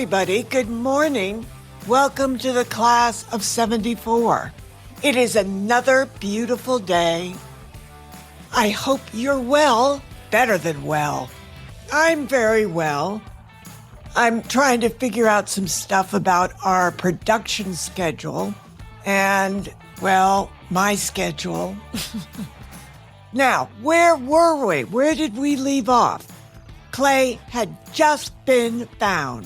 everybody. Good morning. Welcome to the class of 74. It is another beautiful day. I hope you're well, better than well. I'm very well. I'm trying to figure out some stuff about our production schedule and, well, my schedule. Now, where were we? Where did we leave off? Clay had just been found.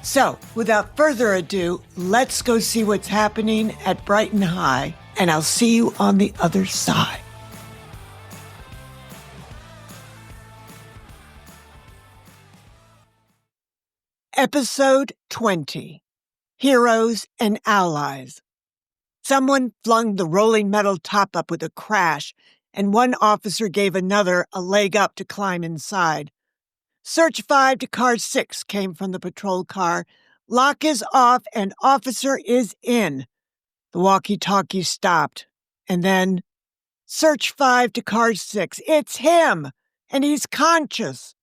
So, without further ado, let's go see what's happening at Brighton High, and I'll see you on the other side. Episode 20, Heroes and Allies. Someone flung the rolling metal top up with a crash, and one officer gave another a leg up to climb inside. Search 5 to car 6 came from the patrol car. Lock is off and officer is in. The walkie-talkie stopped. And then, search 5 to car 6. It's him! And he's conscious.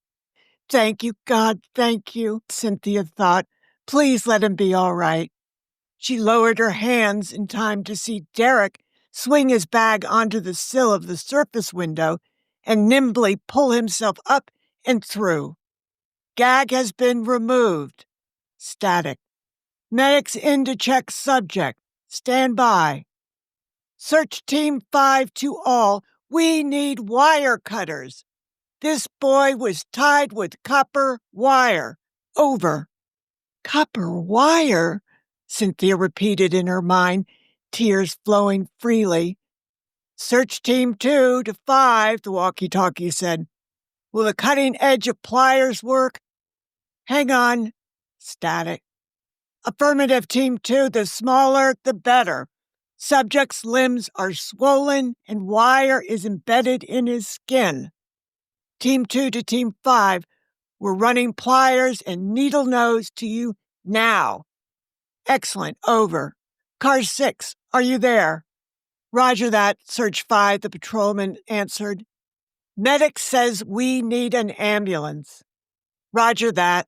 Thank you, God, thank you, Cynthia thought. Please let him be all right. She lowered her hands in time to see Derek swing his bag onto the sill of the surface window and nimbly pull himself up and through. Gag has been removed. Static. Medics in to check subject. Stand by. Search Team 5 to all. We need wire cutters. This boy was tied with copper wire. Over. Copper wire? Cynthia repeated in her mind, tears flowing freely. Search Team 2 to 5, the walkie-talkie said. Will the cutting edge of pliers work? Hang on. Static. Affirmative, Team 2, the smaller, the better. Subject's limbs are swollen and wire is embedded in his skin. Team 2 to Team 5, we're running pliers and needle nose to you now. Excellent. Over. Car 6, are you there? Roger that, Search 5, the patrolman answered. Medic says we need an ambulance. Roger that.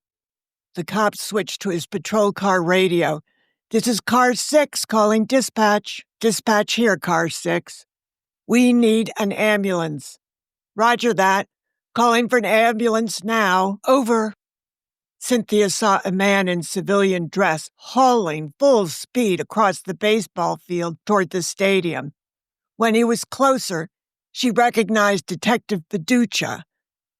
The cop switched to his patrol car radio. This is Car 6 calling dispatch. Dispatch here, Car 6. We need an ambulance. Roger that. Calling for an ambulance now. Over. Cynthia saw a man in civilian dress hauling full speed across the baseball field toward the stadium. When he was closer, she recognized Detective Fiducia.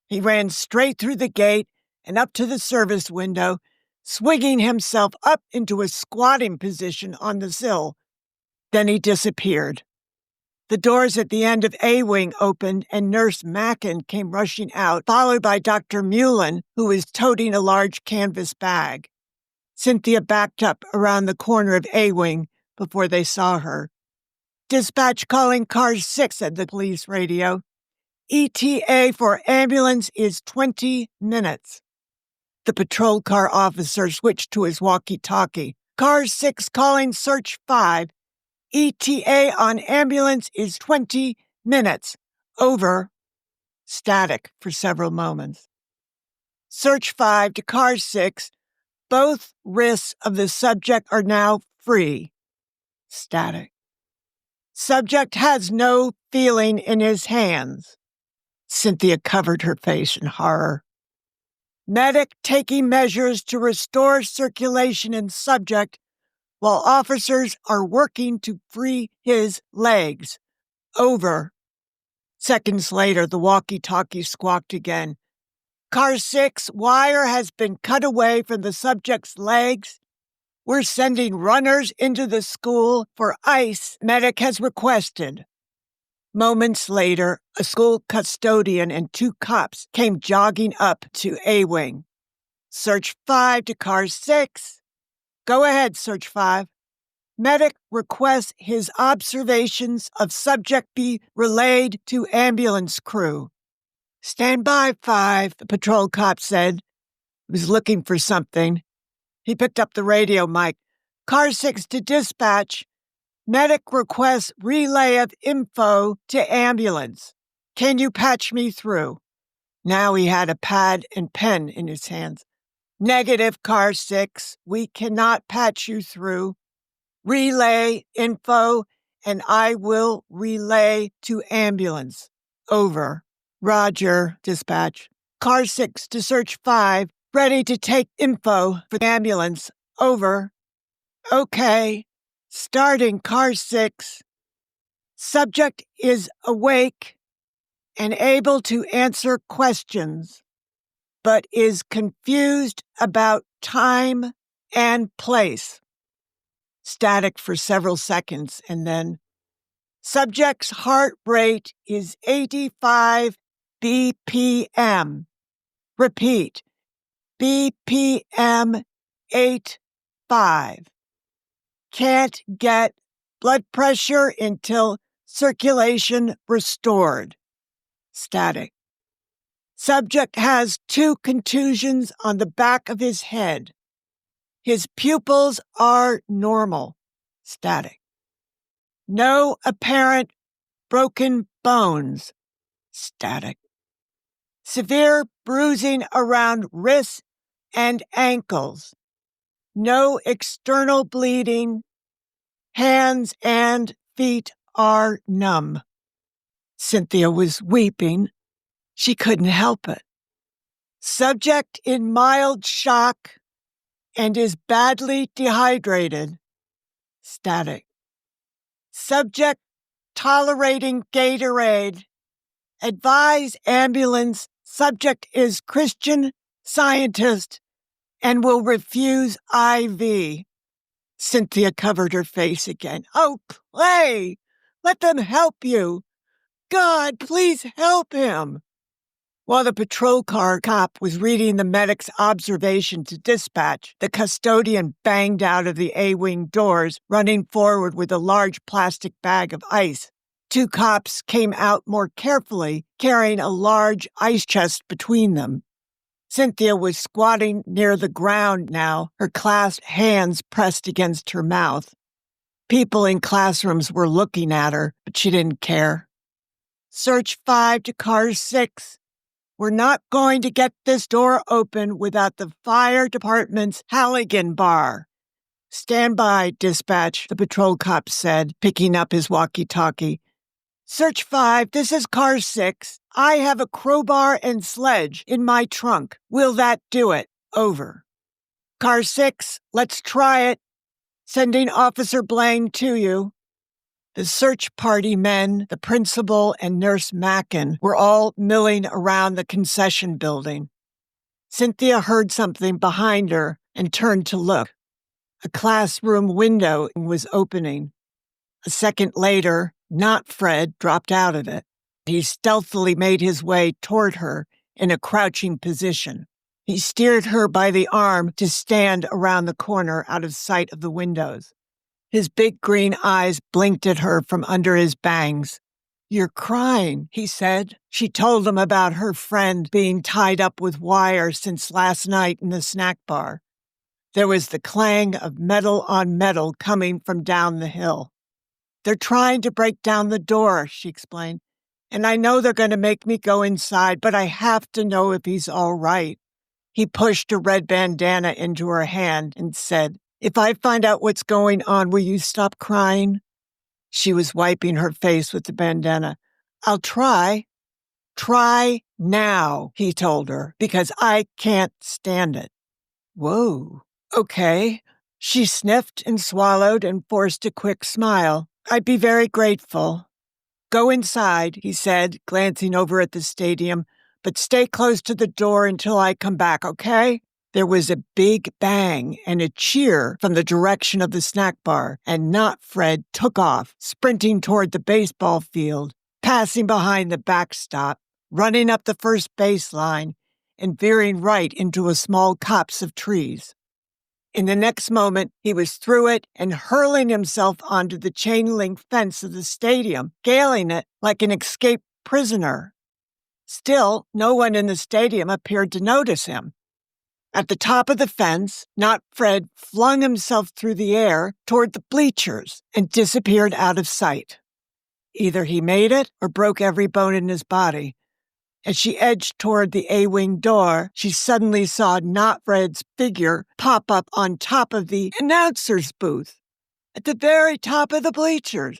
He ran straight through the gate and up to the service window, swinging himself up into a squatting position on the sill. Then he disappeared. The doors at the end of A Wing opened and Nurse Mackin came rushing out, followed by Dr. Mullen, who was toting a large canvas bag. Cynthia backed up around the corner of A Wing before they saw her. Dispatch calling Car 6, said the police radio. ETA for ambulance is 20 minutes. The patrol car officer switched to his walkie-talkie. Car 6 calling Search 5. ETA on ambulance is 20 minutes. Over. Static for several moments. Search 5 to Car 6. Both wrists of the subject are now free. Static. Subject has no feeling in his hands. Cynthia covered her face in horror. Medic taking measures to restore circulation in subject while officers are working to free his legs. Over. Seconds later, the walkie-talkie squawked again. Car 6, wire has been cut away from the subject's legs. We're sending runners into the school for ice, medic has requested. Moments later, a school custodian and 2 cops came jogging up to A Wing. Search 5 to Car 6. Go ahead, Search 5. Medic requests his observations of subject be relayed to ambulance crew. Stand by, 5, the patrol cop said. He was looking for something. He picked up the radio mic. Car 6 to dispatch. Medic requests relay of info to ambulance. Can you patch me through? Now he had a pad and pen in his hands. Negative, car 6. We cannot patch you through. Relay info, and I will relay to ambulance. Over. Roger, dispatch. Car 6 to search 5. Ready to take info for the ambulance. Over. Okay. Starting car 6. Subject is awake and able to answer questions, but is confused about time and place. Static for several seconds, and then subject's heart rate is 85 BPM. Repeat, BPM 85. Can't get blood pressure until circulation restored. Static. Subject has 2 contusions on the back of his head. His pupils are normal. Static. No apparent broken bones. Static. Severe bruising around wrists and ankles. No external bleeding. Hands and feet are numb. Cynthia was weeping. She couldn't help it. Subject in mild shock and is badly dehydrated. Static. Subject tolerating Gatorade. Advise ambulance. Subject is Christian Scientist and will refuse IV. Cynthia covered her face again. Oh, Clay, let them help you. God, please help him. While the patrol car cop was reading the medic's observation to dispatch, the custodian banged out of the A-wing doors, running forward with a large plastic bag of ice. 2 cops came out more carefully, carrying a large ice chest between them. Cynthia was squatting near the ground now, her clasped hands pressed against her mouth. People in classrooms were looking at her, but she didn't care. Search 5 to car 6. We're not going to get this door open without the fire department's Halligan bar. Stand by, dispatch, the patrol cop said, picking up his walkie-talkie. Search 5, this is car 6. I have a crowbar and sledge in my trunk. Will that do it? Over. Car 6, let's try it. Sending Officer Blaine to you. The search party men, the principal, and Nurse Mackin were all milling around the concession building. Cynthia heard something behind her and turned to look. A classroom window was opening. A second later, not Fred dropped out of it. He stealthily made his way toward her in a crouching position. He steered her by the arm to stand around the corner out of sight of the windows. His big green eyes blinked at her from under his bangs. You're crying, he said. She told him about her friend being tied up with wire since last night in the snack bar. There was the clang of metal on metal coming from down the hill. They're trying to break down the door, she explained. And I know they're going to make me go inside, but I have to know if he's all right. He pushed a red bandana into her hand and said, if I find out what's going on, will you stop crying? She was wiping her face with the bandana. I'll try. Try now, he told her, because I can't stand it. Whoa. Okay. She sniffed and swallowed and forced a quick smile. I'd be very grateful. Go inside, he said, glancing over at the stadium, but stay close to the door until I come back, okay? There was a big bang and a cheer from the direction of the snack bar, and Not Fred took off, sprinting toward the baseball field, passing behind the backstop, running up the first baseline, and veering right into a small copse of trees. In the next moment, he was through it and hurling himself onto the chain-link fence of the stadium, scaling it like an escaped prisoner. Still, no one in the stadium appeared to notice him. At the top of the fence, Not Fred flung himself through the air toward the bleachers and disappeared out of sight. Either he made it or broke every bone in his body. As she edged toward the A-wing door, she suddenly saw Not Fred's figure pop up on top of the announcer's booth, at the very top of the bleachers.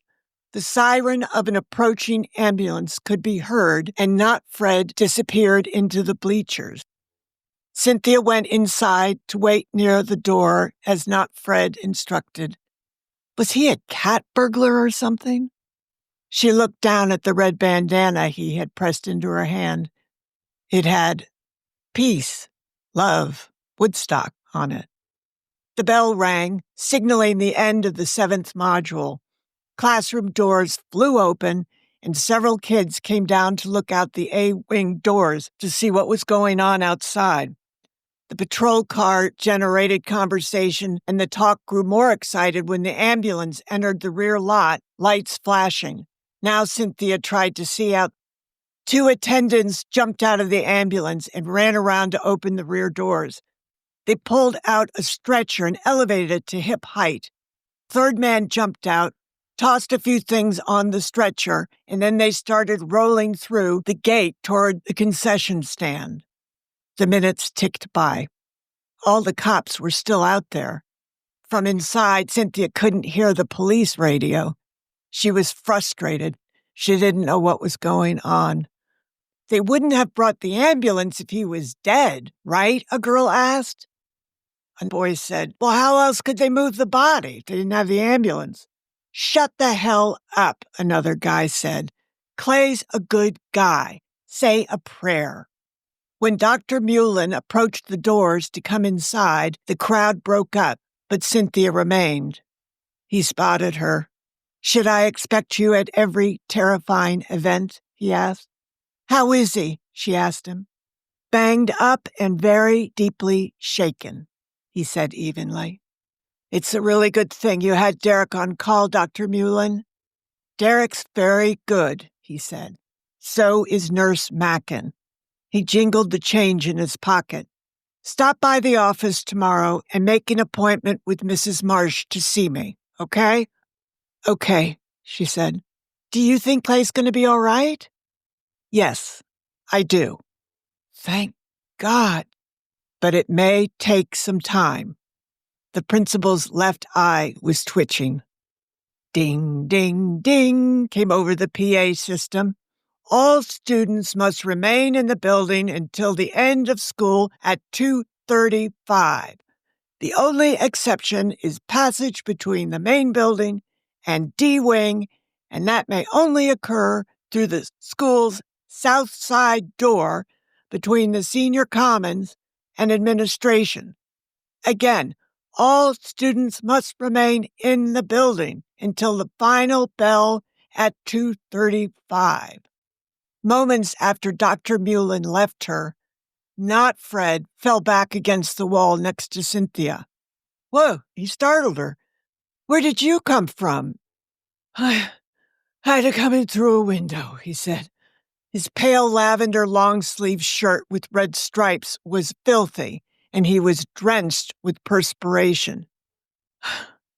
The siren of an approaching ambulance could be heard, and Not Fred disappeared into the bleachers. Cynthia went inside to wait near the door as Not Fred instructed. Was he a cat burglar or something? She looked down at the red bandana he had pressed into her hand. It had peace, love, Woodstock on it. The bell rang, signaling the end of the 7th module. Classroom doors flew open, and several kids came down to look out the A-wing doors to see what was going on outside. The patrol car generated conversation, and the talk grew more excited when the ambulance entered the rear lot, lights flashing. Now Cynthia tried to see out. 2 attendants jumped out of the ambulance and ran around to open the rear doors. They pulled out a stretcher and elevated it to hip height. Third man jumped out, tossed a few things on the stretcher, and then they started rolling through the gate toward the concession stand. The minutes ticked by. All the cops were still out there. From inside, Cynthia couldn't hear the police radio. She was frustrated. She didn't know what was going on. They wouldn't have brought the ambulance if he was dead, right? A girl asked. A boy said, well, how else could they move the body? They didn't have the ambulance. Shut the hell up, another guy said. Clay's a good guy. Say a prayer. When Dr. Mullen approached the doors to come inside, the crowd broke up, but Cynthia remained. He spotted her. Should I expect you at every terrifying event? He asked. How is he? She asked him. Banged up and very deeply shaken, he said evenly. It's a really good thing you had Derek on call, Dr. Mullen. Derek's very good, he said. So is Nurse Mackin. He jingled the change in his pocket. Stop by the office tomorrow and make an appointment with Mrs. Marsh to see me, okay? Okay, she said. Do you think Clay's going to be all right? Yes, I do. Thank God. But it may take some time. The principal's left eye was twitching. Ding, ding, ding came over the PA system. All students must remain in the building until the end of school at 2:35. The only exception is passage between the main building and D-Wing, and that may only occur through the school's south side door between the senior commons and administration. Again, all students must remain in the building until the final bell at 2:35. Moments after Dr. Mullen left her, Not Fred fell back against the wall next to Cynthia. Whoa, he startled her. Where did you come from? I had to come in through a window, he said. His pale lavender long-sleeved shirt with red stripes was filthy, and he was drenched with perspiration.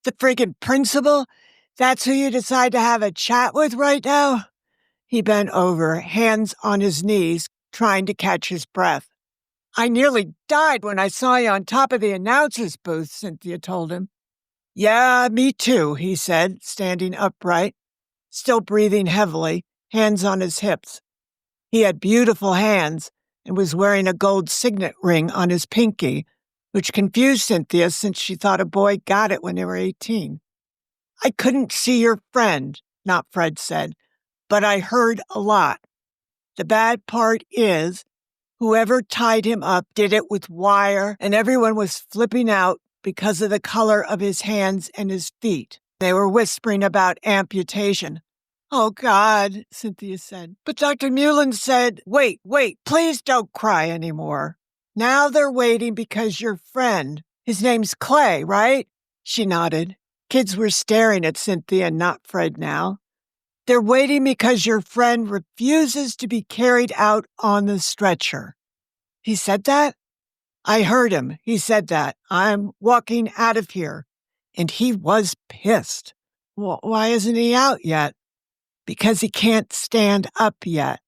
The friggin' principal? That's who you decide to have a chat with right now? He bent over, hands on his knees, trying to catch his breath. I nearly died when I saw you on top of the announcer's booth, Cynthia told him. Yeah, me too, he said, standing upright, still breathing heavily, hands on his hips. He had beautiful hands and was wearing a gold signet ring on his pinky, which confused Cynthia since she thought a boy got it when they were 18. I couldn't see your friend, Not Fred said, but I heard a lot. The bad part is, whoever tied him up did it with wire, and everyone was flipping out because of the color of his hands and his feet. They were whispering about amputation. Oh, God, Cynthia said. But Dr. Mullen said, wait, please don't cry anymore. Now they're waiting because your friend, his name's Clay, right? She nodded. Kids were staring at Cynthia and Not Fred now. They're waiting because your friend refuses to be carried out on the stretcher. He said that? I heard him. He said that. I'm walking out of here. And he was pissed. Why isn't he out yet? Because he can't stand up yet.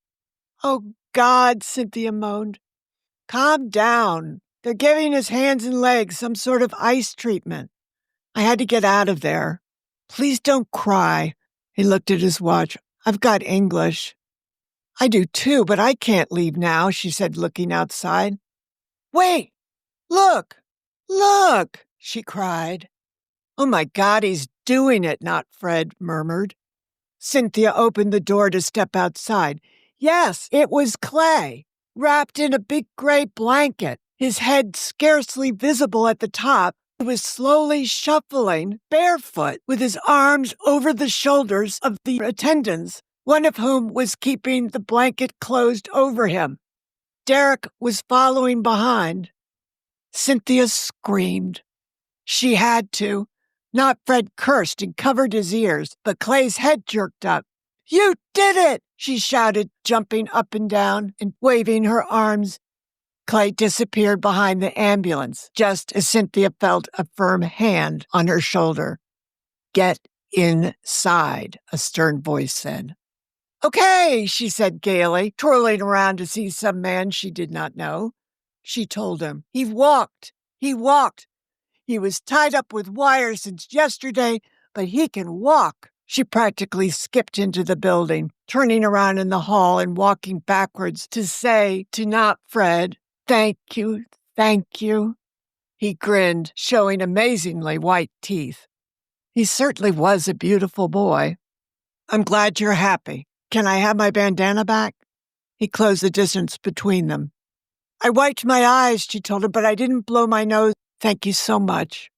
Oh, God, Cynthia moaned. Calm down. They're giving his hands and legs some sort of ice treatment. I had to get out of there. Please don't cry. He looked at his watch. I've got English. I do too, but I can't leave now, she said, looking outside. Wait! Look! Look! She cried. Oh my God, he's doing it, not Fred murmured. Cynthia opened the door to step outside. Yes, it was Clay, wrapped in a big gray blanket, his head scarcely visible at the top. He was slowly shuffling, barefoot, with his arms over the shoulders of the attendants, one of whom was keeping the blanket closed over him. Derek was following behind. Cynthia screamed. She had to. Not Fred cursed and covered his ears, but Clay's head jerked up. You did it, she shouted, jumping up and down and waving her arms. Clay disappeared behind the ambulance, just as Cynthia felt a firm hand on her shoulder. Get inside, a stern voice said. Okay, she said gaily, twirling around to see some man she did not know. She told him. He walked. He was tied up with wires since yesterday, but he can walk. She practically skipped into the building, turning around in the hall and walking backwards to say to not Fred, thank you. He grinned, showing amazingly white teeth. He certainly was a beautiful boy. I'm glad you're happy. Can I have my bandana back? He closed the distance between them. I wiped my eyes, she told him, but I didn't blow my nose. Thank you so much.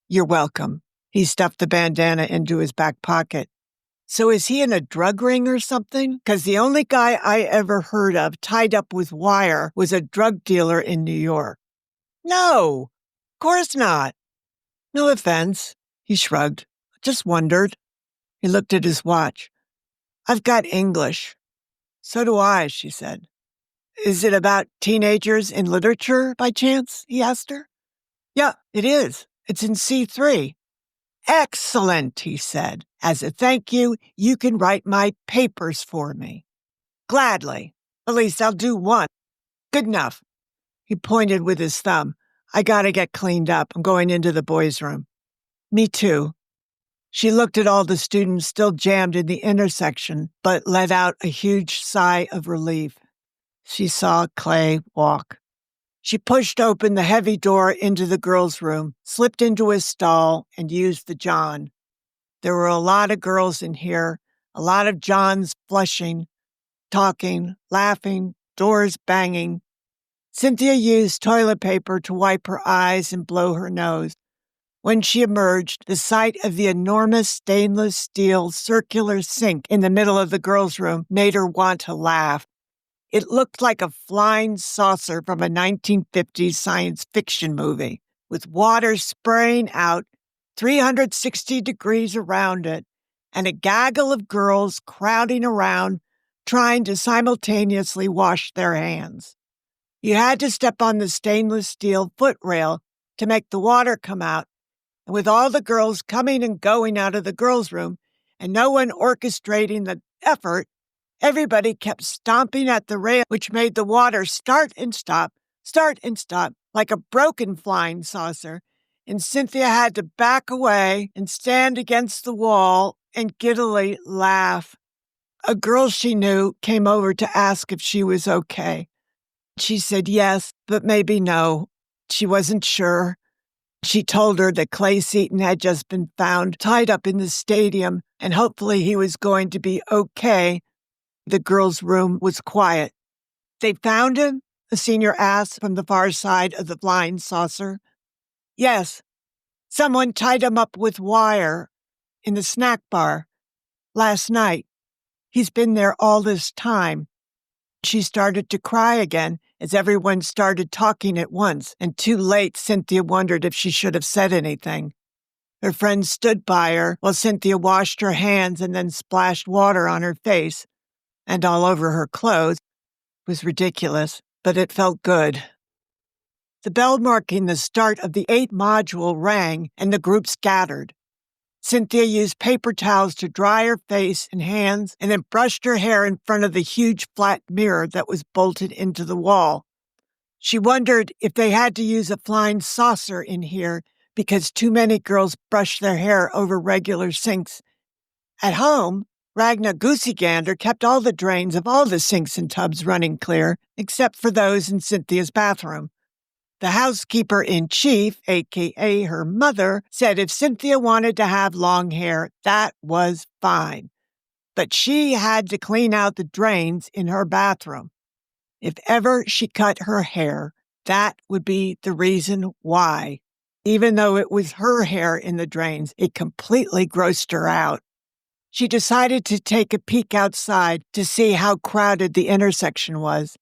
You're welcome. He stuffed the bandana into his back pocket. So is he in a drug ring or something? Because the only guy I ever heard of tied up with wire was a drug dealer in New York. No, of course not. No offense. He shrugged. Just wondered. He looked at his watch. I've got English. So do I, she said. Is it about teenagers in literature, by chance? He asked her. Yeah, it is. It's in C3. Excellent, he said. As a thank you, you can write my papers for me. Gladly. At least I'll do one. Good enough. He pointed with his thumb. I gotta get cleaned up. I'm going into the boys' room. Me too. She looked at all the students still jammed in the intersection, but let out a huge sigh of relief. She saw Clay walk. She pushed open the heavy door into the girls' room, slipped into his stall, and used the John. There were a lot of girls in here, a lot of Johns flushing, talking, laughing, doors banging. Cynthia used toilet paper to wipe her eyes and blow her nose. When she emerged, the sight of the enormous stainless steel circular sink in the middle of the girls' room made her want to laugh. It looked like a flying saucer from a 1950s science fiction movie, with water spraying out 360 degrees around it, and a gaggle of girls crowding around, trying to simultaneously wash their hands. You had to step on the stainless steel footrail to make the water come out, and with all the girls coming and going out of the girls' room, and no one orchestrating the effort, everybody kept stomping at the rail, which made the water start and stop, like a broken flying saucer, and Cynthia had to back away and stand against the wall and giddily laugh. A girl she knew came over to ask if she was okay. She said yes, but maybe no. She wasn't sure. She told her that Clay Seaton had just been found tied up in the stadium, and hopefully he was going to be okay. The girls' room was quiet. They found him? A senior asked from the far side of the flying saucer. Yes. Someone tied him up with wire in the snack bar last night. He's been there all this time. She started to cry again as everyone started talking at once, and too late Cynthia wondered if she should have said anything. Her friend stood by her while Cynthia washed her hands and then splashed water on her face and all over her clothes. It was ridiculous, but it felt good. The bell marking the start of the 8th module rang, and the group scattered. Cynthia used paper towels to dry her face and hands and then brushed her hair in front of the huge flat mirror that was bolted into the wall. She wondered if they had to use a flying saucer in here because too many girls brush their hair over regular sinks. At home, Ragnar Gooseygander kept all the drains of all the sinks and tubs running clear, except for those in Cynthia's bathroom. The housekeeper-in-chief, a.k.a. her mother, said if Cynthia wanted to have long hair, that was fine. But she had to clean out the drains in her bathroom. If ever she cut her hair, that would be the reason why. Even though it was her hair in the drains, it completely grossed her out. She decided to take a peek outside to see how crowded the intersection was.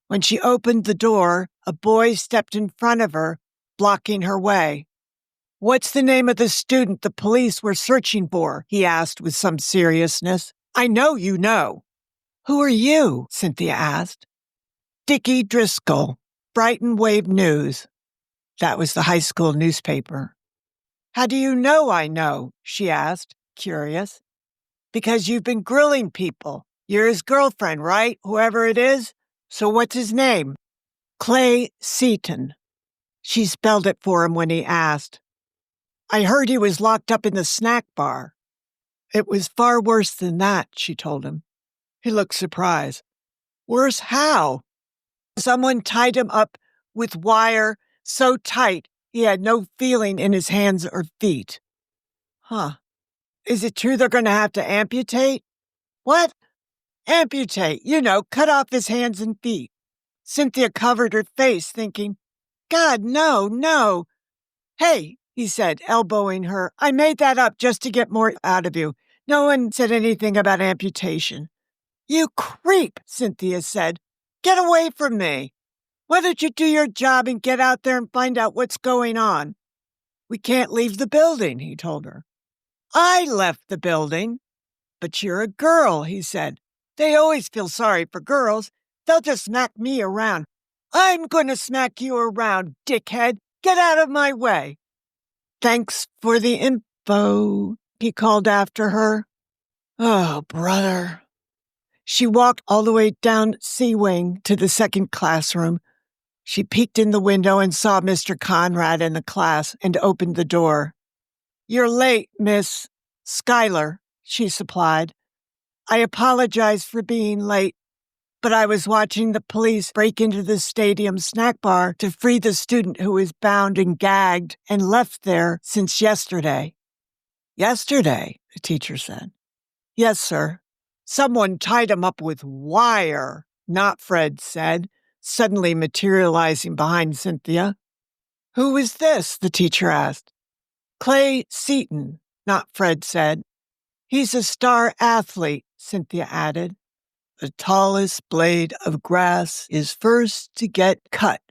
When she opened the door, a boy stepped in front of her, blocking her way. "What's the name of the student the police were searching for?" he asked with some seriousness. "I know you know." "Who are you?" Cynthia asked. "Dickie Driscoll, Brighton Wave News." That was the high school newspaper. "How do you know I know?" she asked, curious. "Because you've been grilling people. You're his girlfriend, right? Whoever it is? So what's his name?" "Clay Seaton." She spelled it for him when he asked. "I heard he was locked up in the snack bar." "It was far worse than that," she told him. He looked surprised. "Worse how?" "Someone tied him up with wire so tight he had no feeling in his hands or feet." "Huh. Is it true they're going to have to amputate?" "What?" "Amputate. Cut off his hands and feet." Cynthia covered her face, thinking, "God, no, no." "Hey," he said, elbowing her, "I made that up just to get more out of you. No one said anything about amputation." "You creep," Cynthia said. "Get away from me. Why don't you do your job and get out there and find out what's going on?" "We can't leave the building," he told her. "I left the building." "But you're a girl," he said. "They always feel sorry for girls. They'll just smack me around." "I'm going to smack you around, dickhead. Get out of my way." "Thanks for the info," he called after her. Oh, brother. She walked all the way down C Wing to the second classroom. She peeked in the window and saw Mr. Conrad in the class and opened the door. "You're late, Miss Schuyler," she supplied. "I apologize for being late, but I was watching the police break into the stadium snack bar to free the student who was bound and gagged and left there since yesterday." "Yesterday," the teacher said. "Yes, sir. Someone tied him up with wire," Not Fred said, suddenly materializing behind Cynthia. "Who is this?" the teacher asked. "Clay Seaton," Not Fred said. "He's a star athlete," Cynthia added. "The tallest blade of grass is first to get cut,"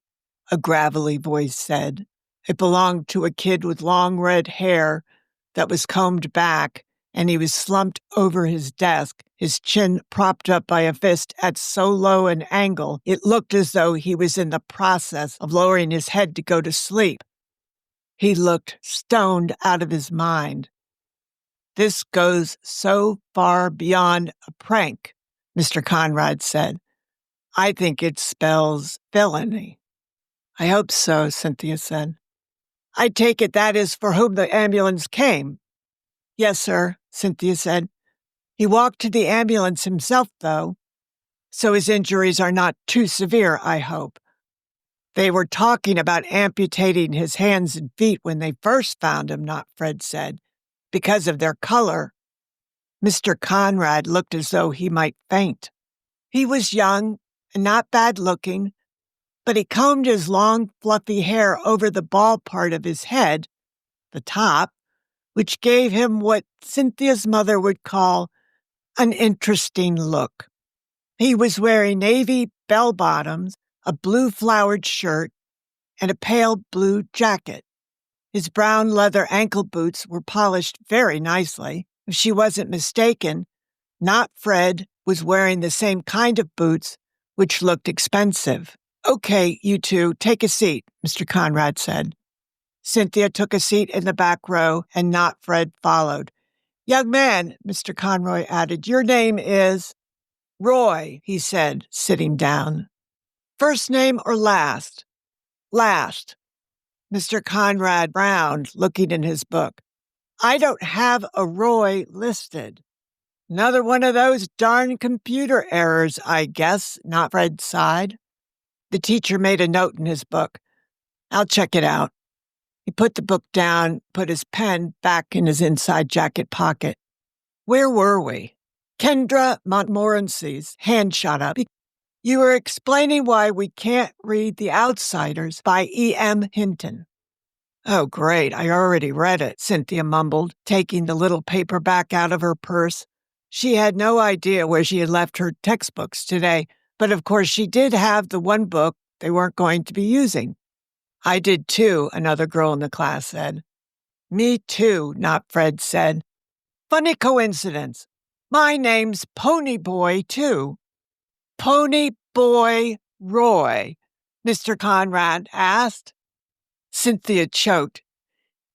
a gravelly voice said. It belonged to a kid with long red hair that was combed back, and he was slumped over his desk, his chin propped up by a fist at so low an angle it looked as though he was in the process of lowering his head to go to sleep. He looked stoned out of his mind. "This goes so far beyond a prank," Mr. Conrad said. "I think it spells villainy." "I hope so," Cynthia said. "I take it that is for whom the ambulance came." "Yes, sir," Cynthia said. "He walked to the ambulance himself, though, so his injuries are not too severe, I hope. They were talking about amputating his hands and feet when they first found him," Not Fred said, "because of their color." Mr. Conrad looked as though he might faint. He was young and not bad-looking, but he combed his long, fluffy hair over the bald part of his head, the top, which gave him what Cynthia's mother would call an interesting look. He was wearing navy bell-bottoms, a blue flowered shirt, and a pale blue jacket. His brown leather ankle boots were polished very nicely. If she wasn't mistaken, Not Fred was wearing the same kind of boots, which looked expensive. "Okay, you two, take a seat," Mr. Conrad said. Cynthia took a seat in the back row, and not Fred followed. "Young man," Mr. Conroy added, "your name is—" "Roy," he said, sitting down. "First name or last?" "Last." Mr. Conrad frowned, looking in his book. "I don't have a Roy listed." "Another one of those darn computer errors, I guess," not Fred sighed. The teacher made a note in his book. "I'll check it out." He put the book down, put his pen back in his inside jacket pocket. "Where were we?" Kendra Montmorency's hand shot up. "You were explaining why we can't read The Outsiders by E.M. Hinton." "Oh, great. I already read it," Cynthia mumbled, taking the little paperback out of her purse. She had no idea where she had left her textbooks today, but of course she did have the one book they weren't going to be using. "I did too," another girl in the class said. "Me too," not Fred said. "Funny coincidence. My name's Pony Boy, too." "Pony Boy Roy?" Mr. Conrad asked. Cynthia choked.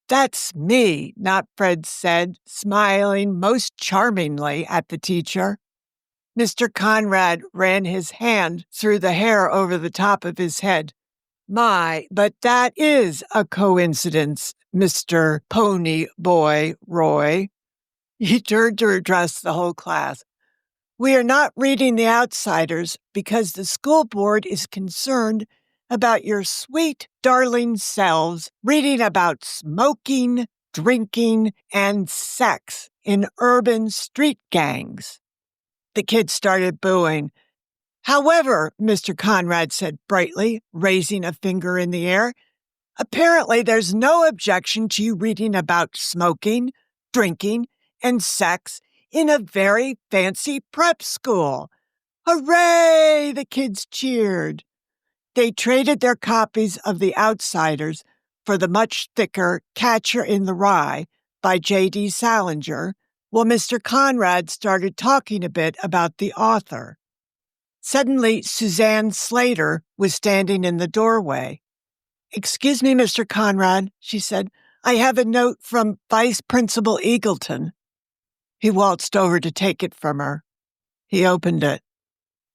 "That's me," not Fred said, smiling most charmingly at the teacher. Mr. Conrad ran his hand through the hair over the top of his head. "My, but that is a coincidence, Mr. Pony Boy Roy." He turned to address the whole class. "We are not reading The Outsiders because the school board is concerned about your sweet, darling selves reading about smoking, drinking, and sex in urban street gangs." The kids started booing. "However," Mr. Conrad said brightly, raising a finger in the air, "apparently there's no objection to you reading about smoking, drinking, and sex in a very fancy prep school." "Hooray!" the kids cheered. They traded their copies of The Outsiders for the much thicker Catcher in the Rye by J.D. Salinger, while Mr. Conrad started talking a bit about the author. Suddenly, Suzanne Slater was standing in the doorway. "Excuse me, Mr. Conrad," she said. "I have a note from Vice Principal Eagleton." He waltzed over to take it from her. He opened it.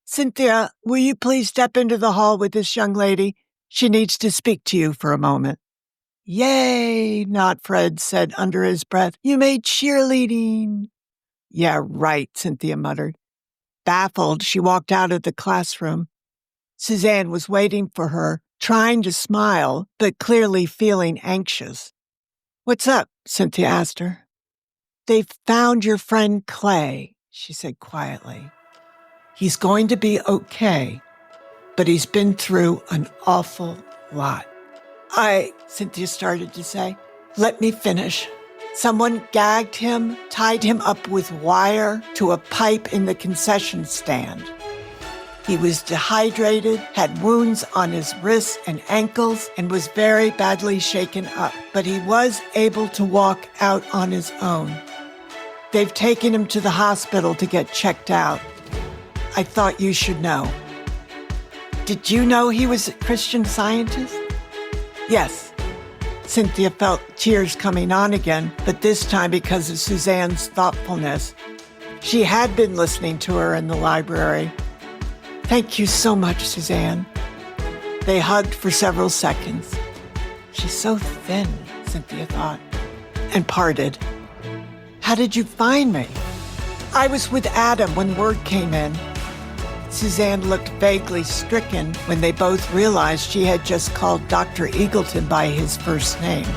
"Cynthia, will you please step into the hall with this young lady? She needs to speak to you for a moment." "Yay," not Fred said under his breath. "You made cheerleading." "Yeah, right," Cynthia muttered. Baffled, she walked out of the classroom. Suzanne was waiting for her, trying to smile, but clearly feeling anxious. "What's up?" Cynthia asked her. "They've found your friend Clay," she said quietly. "He's going to be okay, but he's been through an awful lot." Cynthia started to say. "Let me finish. Someone gagged him, tied him up with wire to a pipe in the concession stand. He was dehydrated, had wounds on his wrists and ankles, and was very badly shaken up, but he was able to walk out on his own. They've taken him to the hospital to get checked out. I thought you should know." "Did you know he was a Christian Scientist?" "Yes." Cynthia felt tears coming on again, but this time because of Suzanne's thoughtfulness. She had been listening to her in the library. "Thank you so much, Suzanne." They hugged for several seconds. "She's so thin," Cynthia thought, and parted. "How did you find me?" "I was with Adam when word came in." Suzanne looked vaguely stricken when they both realized she had just called Dr. Eagleton by his first name.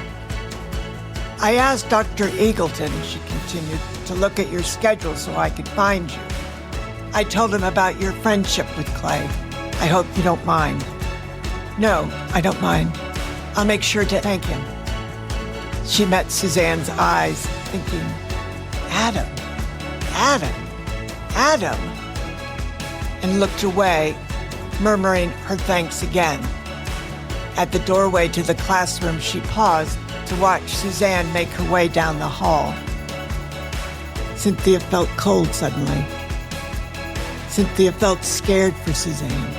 "I asked Dr. Eagleton," she continued, "to look at your schedule so I could find you. I told him about your friendship with Clay. I hope you don't mind." "No, I don't mind. I'll make sure to thank him." She met Suzanne's eyes, thinking, Adam, and looked away, murmuring her thanks again. At the doorway to the classroom, she paused to watch Suzanne make her way down the hall. Cynthia felt cold suddenly. Cynthia felt scared for Suzanne.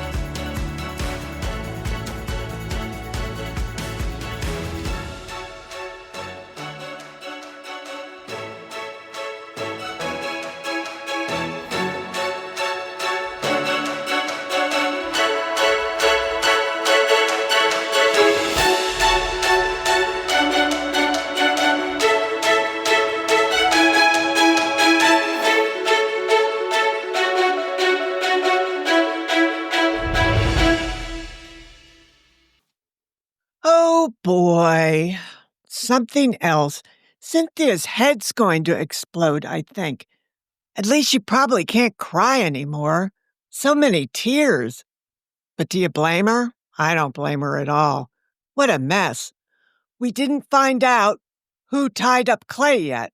something else, Cynthia's head's going to explode, I think. At least she probably can't cry anymore. So many tears. But do you blame her? I don't blame her at all. What a mess. We didn't find out who tied up Clay yet.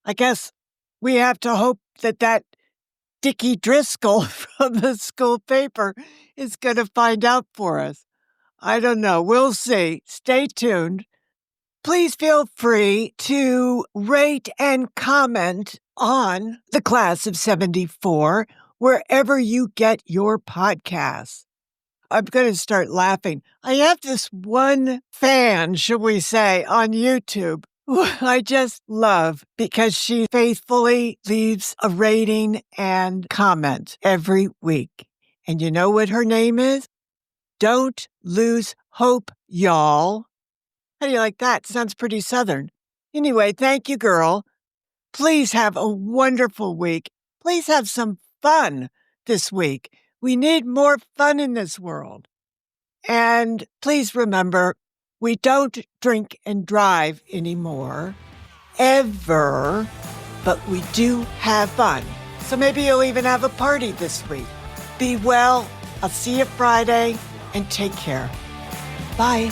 I guess we have to hope that Dickie Driscoll from the school paper is going to find out for us. I don't know. We'll see. Stay tuned. Please feel free to rate and comment on The Class of 74 wherever you get your podcasts. I'm going to start laughing. I have this one fan, should we say, on YouTube who I just love because she faithfully leaves a rating and comment every week. And you know what her name is? Don't Lose Hope, y'all. How do you like that? Sounds pretty Southern. Anyway, thank you, girl. Please have a wonderful week. Please have some fun this week. We need more fun in this world. And please remember, we don't drink and drive anymore, ever, but we do have fun. So maybe you'll even have a party this week. Be well. I'll see you Friday, and take care. Bye.